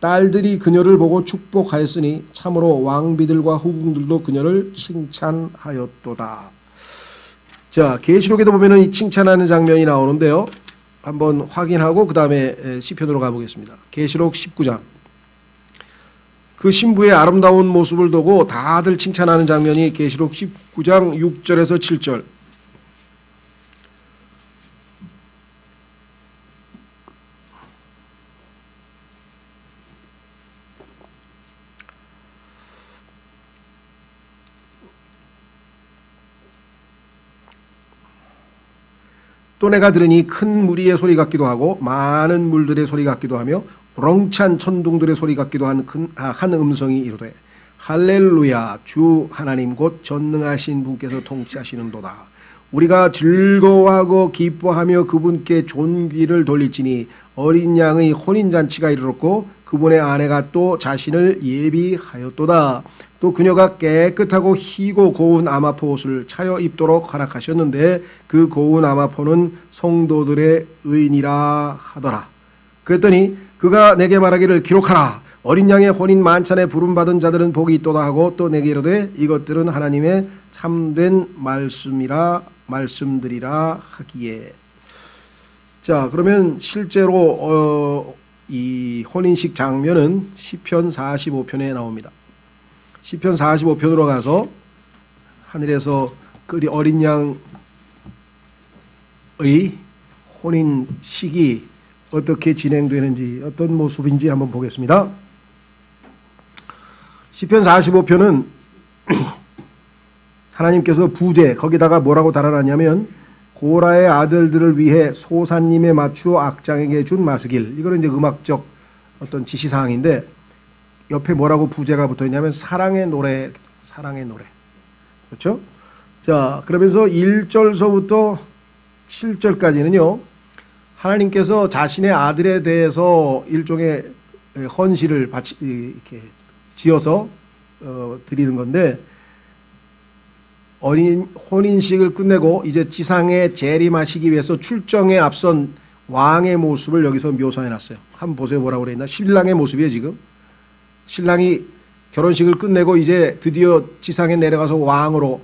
딸들이 그녀를 보고 축복하였으니 참으로 왕비들과 후궁들도 그녀를 칭찬하였도다. 자, 계시록에도 보면은 이 칭찬하는 장면이 나오는데요. 한번 확인하고 그 다음에 시편으로 가보겠습니다. 계시록 19장. 그 신부의 아름다운 모습을 두고 다들 칭찬하는 장면이 계시록 19장 6절에서 7절. 또 내가 들으니 큰 무리의 소리 같기도 하고 많은 물들의 소리 같기도 하며 우렁찬 천둥들의 소리 같기도 한 음성이 이르되 할렐루야 주 하나님 곧 전능하신 분께서 통치하시는도다. 우리가 즐거워하고 기뻐하며 그분께 존귀를 돌릴지니 어린 양의 혼인잔치가 이르렀고 그분의 아내가 또 자신을 예비하였도다. 또 그녀가 깨끗하고 희고 고운 아마포 옷을 차려 입도록 허락하셨는데 그 고운 아마포는 성도들의 의인이라 하더라. 그랬더니 그가 내게 말하기를 기록하라. 어린 양의 혼인 만찬에 부름받은 자들은 복이 있도다 하고 또 내게 이르되 이것들은 하나님의 참된 말씀들이라 하기에. 자, 그러면 실제로 이 혼인식 장면은 시편 45편에 나옵니다. 시편 45편으로 가서 하늘에서 그 어린 양의 혼인식이 어떻게 진행되는지 어떤 모습인지 한번 보겠습니다. 시편 45편은 하나님께서 부제 거기다가 뭐라고 달아놨냐면 고라의 아들들을 위해 소사님에 맞추어 악장에게 준 마스길. 이거는 이제 음악적 어떤 지시사항인데 옆에 뭐라고 부제가 붙어있냐면 사랑의 노래, 사랑의 노래. 그렇죠? 자, 그러면서 1절서부터 7절까지는요. 하나님께서 자신의 아들에 대해서 일종의 헌시를 이렇게 지어서 드리는 건데 혼인식을 끝내고 이제 지상에 재림하시기 위해서 출정에 앞선 왕의 모습을 여기서 묘사해 놨어요. 한번 보세요. 뭐라고 그랬나? 신랑의 모습이에요, 지금. 신랑이 결혼식을 끝내고 이제 드디어 지상에 내려가서 왕으로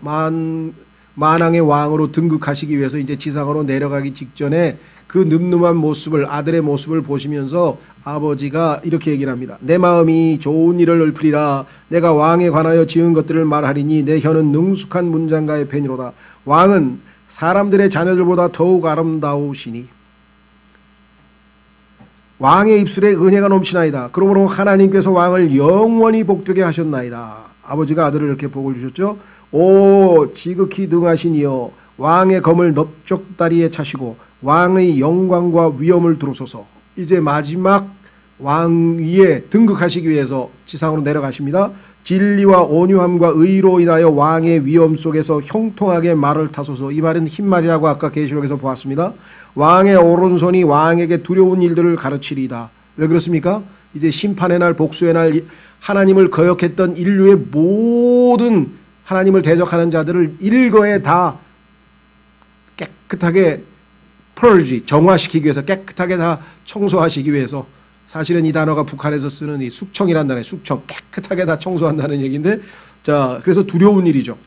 만왕의 왕으로 등극하시기 위해서 이제 지상으로 내려가기 직전에 그 늠름한 모습을 아들의 모습을 보시면서 아버지가 이렇게 얘기를 합니다. 내 마음이 좋은 일을 읊으리라. 내가 왕에 관하여 지은 것들을 말하리니 내 혀는 능숙한 문장가의 펜이로다. 왕은 사람들의 자녀들보다 더욱 아름다우시니 왕의 입술에 은혜가 넘치나이다. 그러므로 하나님께서 왕을 영원히 복되게 하셨나이다. 아버지가 아들을 이렇게 복을 주셨죠. 오 지극히 등하신 이여 왕의 검을 넓적다리에 차시고 왕의 영광과 위엄을 두르소서. 이제 마지막 왕 위에 등극하시기 위해서 지상으로 내려가십니다. 진리와 온유함과 의로 인하여 왕의 위엄 속에서 형통하게 말을 타소서. 이 말은 흰말이라고 아까 계시록에서 보았습니다. 왕의 오른손이 왕에게 두려운 일들을 가르치리이다. 왜 그렇습니까? 이제 심판의 날 복수의 날 하나님을 거역했던 인류의 모든 하나님을 대적하는 자들을 일거에 다 깨끗하게 purge, 정화시키기 위해서 깨끗하게 다 청소하시기 위해서 사실은 이 단어가 북한에서 쓰는 이 숙청이라는 단어예요. 숙청, 깨끗하게 다 청소한다는 얘기인데 자, 그래서 두려운 일이죠.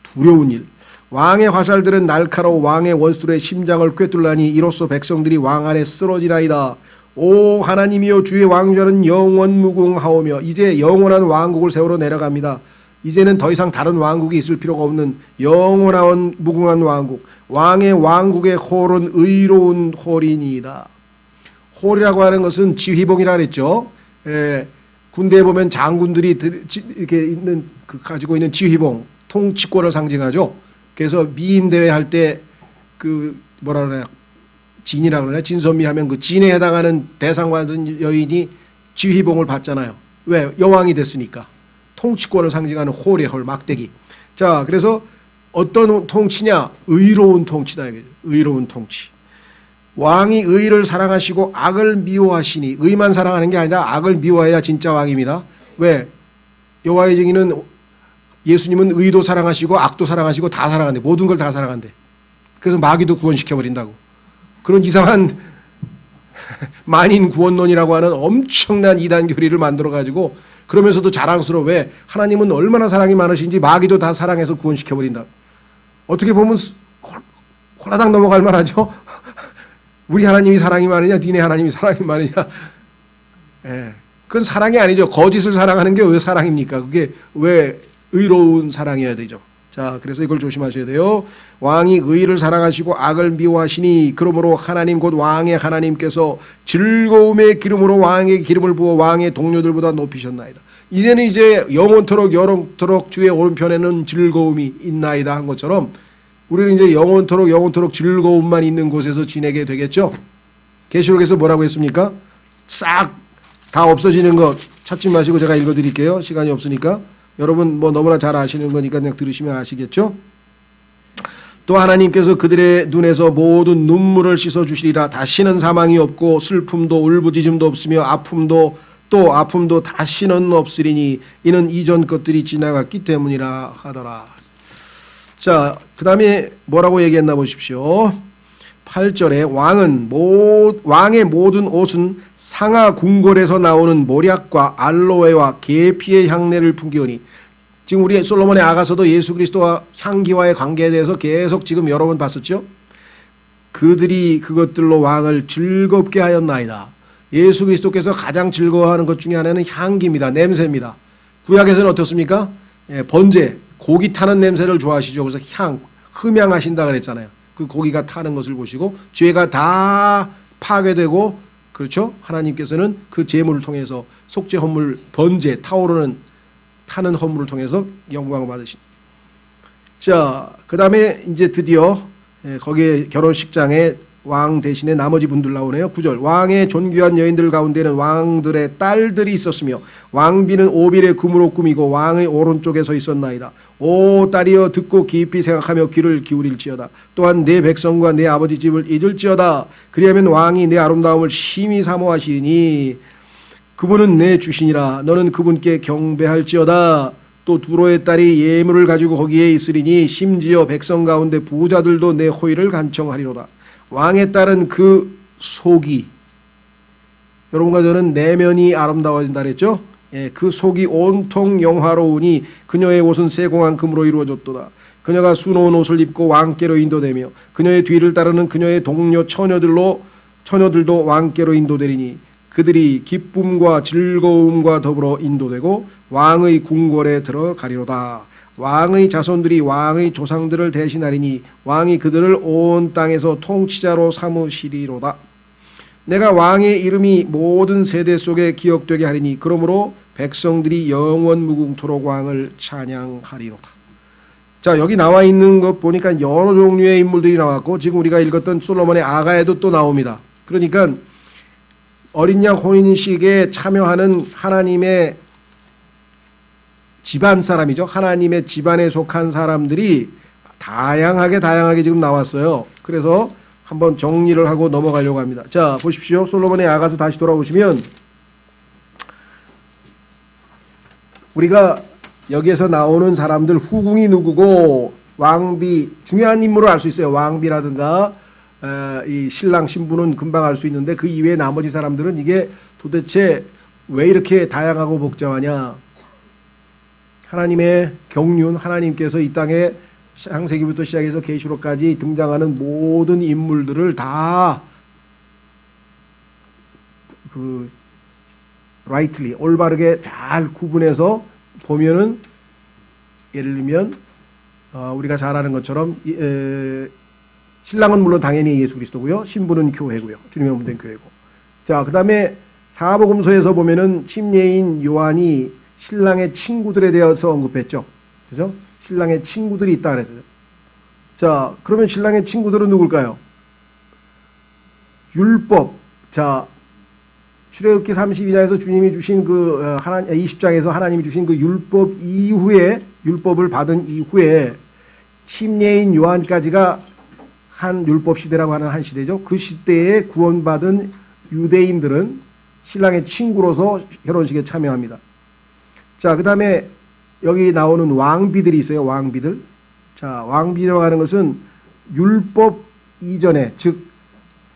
두려운 일. 왕의 화살들은 날카로워 왕의 원수들의 심장을 꿰뚫라니 이로써 백성들이 왕 아래 쓰러지나이다. 오 하나님이여 주의 왕좌는 영원무궁하오며 이제 영원한 왕국을 세우러 내려갑니다. 이제는 더 이상 다른 왕국이 있을 필요가 없는 영원한 무궁한 왕국. 왕의 왕국의 홀은 의로운 홀이니이다. 홀이라고 하는 것은 지휘봉이라 그랬죠. 군대에 보면 장군들이 이렇게 있는 가지고 있는 지휘봉, 통치권을 상징하죠. 그래서 미인 대회 할 때 그 뭐라 그래요? 진이라 그러나 진선미 하면 그 진에 해당하는 대상 받은 여인이 지휘봉을 받잖아요. 왜? 여왕이 됐으니까. 통치권을 상징하는 홀의 홀, 막대기. 자, 그래서 어떤 통치냐? 의로운 통치다. 의로운 통치. 왕이 의를 사랑하시고 악을 미워하시니 의만 사랑하는 게 아니라 악을 미워해야 진짜 왕입니다. 왜? 여호와의 증인은 예수님은 의도 사랑하시고 악도 사랑하시고 다 사랑한대. 모든 걸 다 사랑한대. 그래서 마귀도 구원시켜버린다고. 그런 이상한 만인 구원론이라고 하는 엄청난 이단 교리를 만들어가지고 그러면서도 자랑스러워. 왜? 하나님은 얼마나 사랑이 많으신지 마귀도 다 사랑해서 구원시켜버린다. 어떻게 보면 홀라당 넘어갈 만하죠. 우리 하나님이 사랑이 많으냐 니네 하나님이 사랑이 많으냐. 그건 사랑이 아니죠. 거짓을 사랑하는 게 왜 사랑입니까? 그게 왜 의로운 사랑이어야 되죠. 자, 그래서 이걸 조심하셔야 돼요. 왕이 의를 사랑하시고 악을 미워하시니 그러므로 하나님 곧 왕의 하나님께서 즐거움의 기름으로 왕의 기름을 부어 왕의 동료들보다 높이셨나이다. 이제는 이제 영원토록 주의 오른편에는 즐거움이 있나이다 한 것처럼 우리는 이제 영원토록 즐거움만 있는 곳에서 지내게 되겠죠. 계시록에서 뭐라고 했습니까? 싹 다 없어지는 것 찾지 마시고 제가 읽어드릴게요. 시간이 없으니까. 여러분 뭐 너무나 잘 아시는 거니까 그냥 들으시면 아시겠죠. 또 하나님께서 그들의 눈에서 모든 눈물을 씻어주시리라. 다시는 사망이 없고 슬픔도 울부짖음도 없으며 아픔도 다시는 없으리니 이는 이전 것들이 지나갔기 때문이라 하더라. 자, 그 다음에 뭐라고 얘기했나 보십시오. 8절에 왕의 모든 옷은 상하 궁궐에서 나오는 모략과 알로에와 계피의 향내를 풍기오니 지금 우리 솔로몬의 아가서도 예수 그리스도와 향기와의 관계에 대해서 계속 지금 여러 번 봤었죠. 그들이 그것들로 왕을 즐겁게 하였나이다. 예수 그리스도께서 가장 즐거워하는 것 중에 하나는 향기입니다. 냄새입니다. 구약에서는 어떻습니까? 예, 번제, 고기 타는 냄새를 좋아하시죠. 그래서 흠향하신다 그랬잖아요. 그 고기가 타는 것을 보시고 죄가 다 파괴되고, 그렇죠? 하나님께서는 그 제물을 통해서 속죄 헌물, 번제, 타오르는 타는 헌물을 통해서 영광을 받으신. 자, 그 다음에 이제 드디어 거기에 결혼식장에 왕 대신에 나머지 분들 나오네요. 9절. 왕의 존귀한 여인들 가운데는 왕들의 딸들이 있었으며 왕비는 오빌의 금으로 꾸미고 왕의 오른쪽에 서 있었나이다. 오 딸이여 듣고 깊이 생각하며 귀를 기울일지어다. 또한 내 백성과 내 아버지 집을 잊을지어다. 그리하면 왕이 내 아름다움을 심히 사모하시니 그분은 내 주신이라. 너는 그분께 경배할지어다. 또 두로의 딸이 예물을 가지고 거기에 있으리니 심지어 백성 가운데 부자들도 내 호의를 간청하리로다. 왕의 딸은 그 속이, 여러분과 저는 내면이 아름다워진다 그랬죠? 예, 그 속이 온통 영화로우니 그녀의 옷은 세공한 금으로 이루어졌도다. 그녀가 수놓은 옷을 입고 왕께로 인도되며 그녀의 뒤를 따르는 그녀의 동료 처녀들도 왕께로 인도되리니 그들이 기쁨과 즐거움과 더불어 인도되고 왕의 궁궐에 들어가리로다. 왕의 자손들이 왕의 조상들을 대신하리니 왕이 그들을 온 땅에서 통치자로 삼으시리로다. 내가 왕의 이름이 모든 세대 속에 기억되게 하리니 그러므로 백성들이 영원 무궁토록 왕을 찬양하리로다. 자, 여기 나와 있는 것 보니까 여러 종류의 인물들이 나왔고 지금 우리가 읽었던 솔로몬의 아가에도 또 나옵니다. 그러니까 어린 양 혼인식에 참여하는 하나님의 집안 사람이죠. 하나님의 집안에 속한 사람들이 다양하게 지금 나왔어요. 그래서 한번 정리를 하고 넘어가려고 합니다. 자, 보십시오. 솔로몬의 아가서 다시 돌아오시면 우리가 여기에서 나오는 사람들 후궁이 누구고 왕비, 중요한 인물을 알 수 있어요. 왕비라든가 이 신랑 신부는 금방 알 수 있는데 그 이외에 나머지 사람들은 이게 도대체 왜 이렇게 다양하고 복잡하냐. 하나님의 경륜, 하나님께서 이 땅에 창세기부터 시작해서 계시록까지 등장하는 모든 인물들을 다 rightly, 올바르게 잘 구분해서 보면은 예를 들면 우리가 잘 아는 것처럼 신랑은 물론 당연히 예수 그리스도고요. 신부는 교회고요. 주님의 몸된 교회고. 자, 그 다음에 사복음서에서 보면은 침례인 요한이 신랑의 친구들에 대해서 언급했죠. 그죠? 신랑의 친구들이 있다 그랬어요. 자, 그러면 신랑의 친구들은 누굴까요? 율법. 자, 출애굽기 32장에서 주님이 주신 20장에서 하나님이 주신 그 율법 이후에, 율법을 받은 이후에 침례인 요한까지가 한 율법 시대라고 하는 한 시대죠. 그 시대에 구원받은 유대인들은 신랑의 친구로서 결혼식에 참여합니다. 자, 그 다음에 여기 나오는 왕비들이 있어요. 왕비들. 자, 왕비라고 하는 것은 율법 이전에, 즉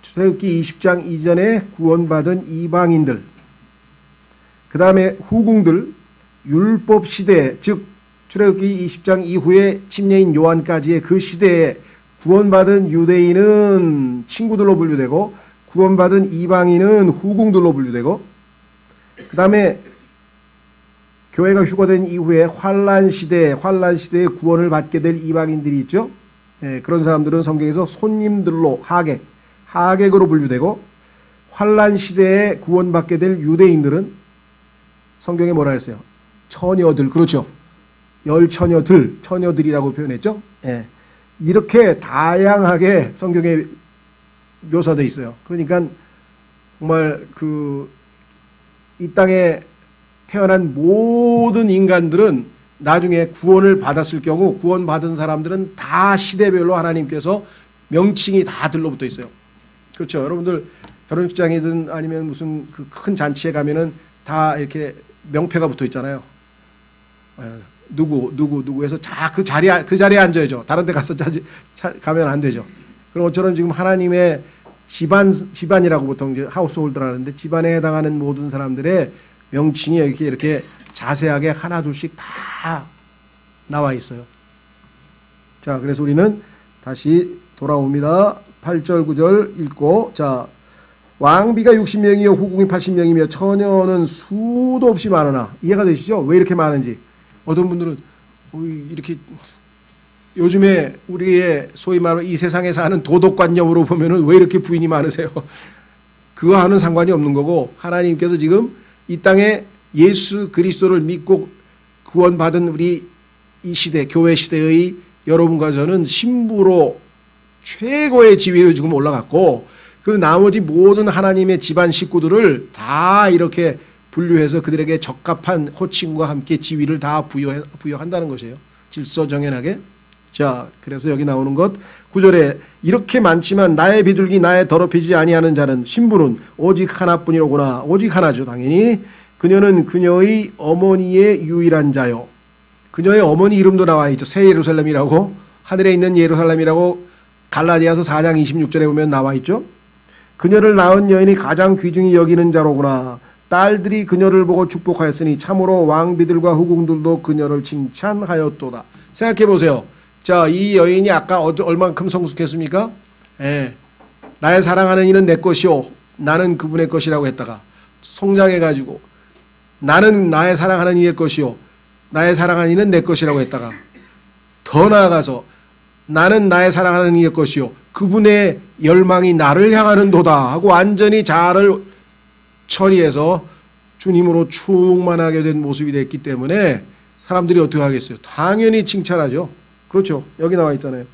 출애굽기 20장 이전에 구원받은 이방인들. 그 다음에 후궁들, 율법 시대, 즉 출애굽기 20장 이후에 침례인 요한까지의 그 시대에 구원받은 유대인은 친구들로 분류되고 구원받은 이방인은 후궁들로 분류되고, 그 다음에 교회가 휴거된 이후에 환란 시대에 구원을 받게 될 이방인들이 있죠. 네, 그런 사람들은 성경에서 손님들로 하객으로 분류되고, 환란 시대에 구원받게 될 유대인들은 성경에 뭐라 했어요? 처녀들, 그렇죠. 처녀들이라고 표현했죠. 네, 이렇게 다양하게 성경에 묘사되어 있어요. 그러니까 정말 이 땅에 태어난 모든 인간들은 나중에 구원을 받았을 경우 구원받은 사람들은 다 시대별로 하나님께서 명칭이 다 들러붙어 있어요. 그렇죠. 여러분들 결혼식장이든 아니면 무슨 큰 잔치에 가면은 다 이렇게 명패가 붙어 있잖아요. 누구 해서 다 그 자리에 앉아야죠. 다른 데 가서 가면 안 되죠. 그런 것처럼 지금 하나님의 집안이라고 보통 이제 하우스홀드라 하는데 집안에 해당하는 모든 사람들의 명칭이 이렇게 자세하게 하나 둘씩 다 나와 있어요. 자, 그래서 우리는 다시 돌아옵니다. 8절 9절 읽고, 자, 왕비가 60명이요 후궁이 80명이며 처녀는 수도 없이 많으나. 이해가 되시죠? 왜 이렇게 많은지. 어떤 분들은 이렇게 요즘에 우리의 소위 말하는 이 세상에 사는 도덕관념으로 보면은 왜 이렇게 부인이 많으세요? 그거와는 상관이 없는 거고, 하나님께서 지금 이 땅에 예수 그리스도를 믿고 구원받은 우리 이 시대, 교회 시대의 여러분과 저는 신부로 최고의 지위로 지금 올라갔고, 그 나머지 모든 하나님의 집안 식구들을 다 이렇게 분류해서 그들에게 적합한 호칭과 함께 지위를 다 부여한다는 것이에요. 질서정연하게. 자, 그래서 여기 나오는 것 9절에 이렇게 많지만 나의 비둘기 나의 더럽히지 아니하는 자는 신부는 오직 하나뿐이로구나. 오직 하나죠, 당연히. 그녀는 그녀의 어머니의 유일한 자요. 그녀의 어머니 이름도 나와 있죠. 새 예루살렘이라고, 하늘에 있는 예루살렘이라고 갈라디아서 4장 26절에 보면 나와 있죠. 그녀를 낳은 여인이 가장 귀중히 여기는 자로구나. 딸들이 그녀를 보고 축복하였으니 참으로 왕비들과 후궁들도 그녀를 칭찬하였도다. 생각해 보세요. 자, 이 여인이 아까 얼만큼 성숙했습니까? 예. 나의 사랑하는 이는 내 것이요 나는 그분의 것이라고 했다가 성장해가지고 나는 나의 사랑하는 이의 것이요 나의 사랑하는 이는 내 것이라고 했다가 더 나아가서 나는 나의 사랑하는 이의 것이요 그분의 열망이 나를 향하는 도다 하고 완전히 자아를 처리해서 주님으로 충만하게 된 모습이 됐기 때문에 사람들이 어떻게 하겠어요? 당연히 칭찬하죠. 그렇죠. 여기 나와 있잖아요.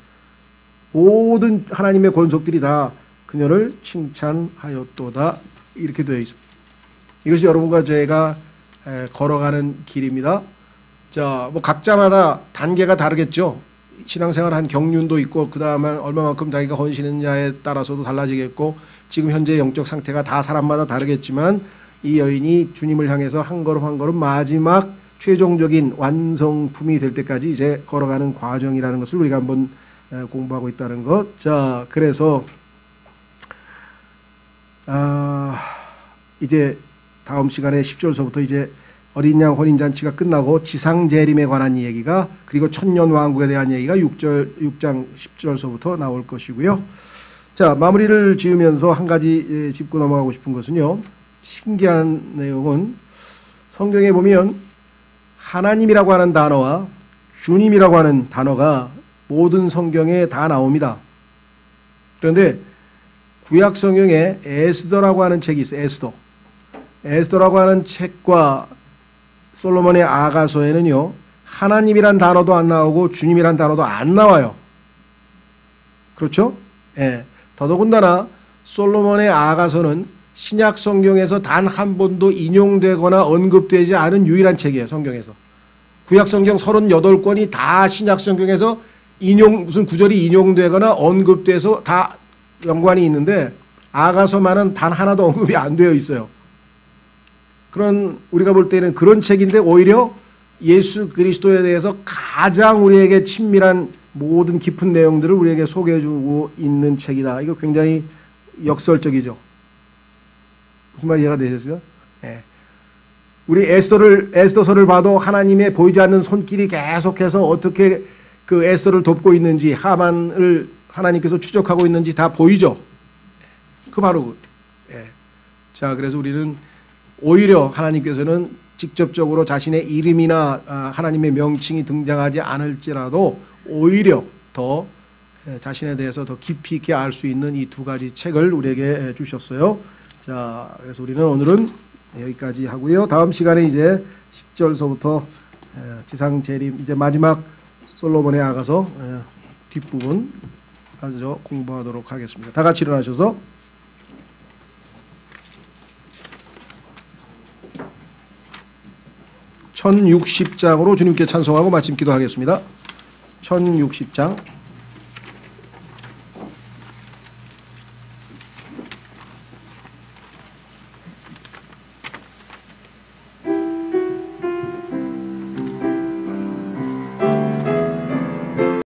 모든 하나님의 권속들이 다 그녀를 칭찬하였도다 이렇게 되어 있습니다. 이것이 여러분과 제가 걸어가는 길입니다. 자, 뭐 각자마다 단계가 다르겠죠. 신앙생활 한 경륜도 있고 그 다음에 얼마만큼 자기가 헌신했냐에 따라서도 달라지겠고 지금 현재 영적 상태가 다 사람마다 다르겠지만 이 여인이 주님을 향해서 한 걸음 한 걸음 마지막 최종적인 완성품이 될 때까지 이제 걸어가는 과정이라는 것을 우리가 한번 공부하고 있다는 것. 자, 그래서 이제 다음 시간에 10절서부터 이제 어린 양 혼인잔치가 끝나고 지상재림에 관한 얘기가 그리고 천년왕국에 대한 얘기가 6장 10절서부터 나올 것이고요. 자, 마무리를 지으면서 한 가지 짚고 넘어가고 싶은 것은요. 신기한 내용은 성경에 보면 하나님이라고 하는 단어와 주님이라고 하는 단어가 모든 성경에 다 나옵니다. 그런데 구약 성경에 에스더라고 하는 책이 있어요. 에스더라고 하는 책과 솔로몬의 아가서에는요. 하나님이란 단어도 안 나오고 주님이란 단어도 안 나와요. 그렇죠? 예. 더더군다나 솔로몬의 아가서는 신약 성경에서 단 한 번도 인용되거나 언급되지 않은 유일한 책이에요. 성경에서. 구약 성경 38권이 다 신약 성경에서 무슨 구절이 인용되거나 언급돼서 다 연관이 있는데 아가서만은 단 하나도 언급이 안 되어 있어요. 그런 우리가 볼 때는 그런 책인데 오히려 예수 그리스도에 대해서 가장 우리에게 친밀한 모든 깊은 내용들을 우리에게 소개해주고 있는 책이다. 이거 굉장히 역설적이죠. 무슨 말 이해가 되셨어요? 네. 우리 에스더서를 봐도 하나님의 보이지 않는 손길이 계속해서 어떻게 그 에스더를 돕고 있는지 하만을 하나님께서 추적하고 있는지 다 보이죠. 그 바로 예. 자, 그래서 우리는 오히려 하나님께서는 직접적으로 자신의 이름이나 하나님의 명칭이 등장하지 않을지라도 오히려 더 자신에 대해서 더 깊이 있게 알 수 있는 이 두 가지 책을 우리에게 주셨어요. 자, 그래서 우리는 오늘은 여기까지 하고요. 다음 시간에 이제 10절서부터 지상 재림 이제 마지막 솔로몬의 아가서 뒷부분 가서 공부하도록 하겠습니다. 다 같이 일어나셔서 (1060장으로) 주님께 찬송하고 마침 기도하겠습니다. 1060장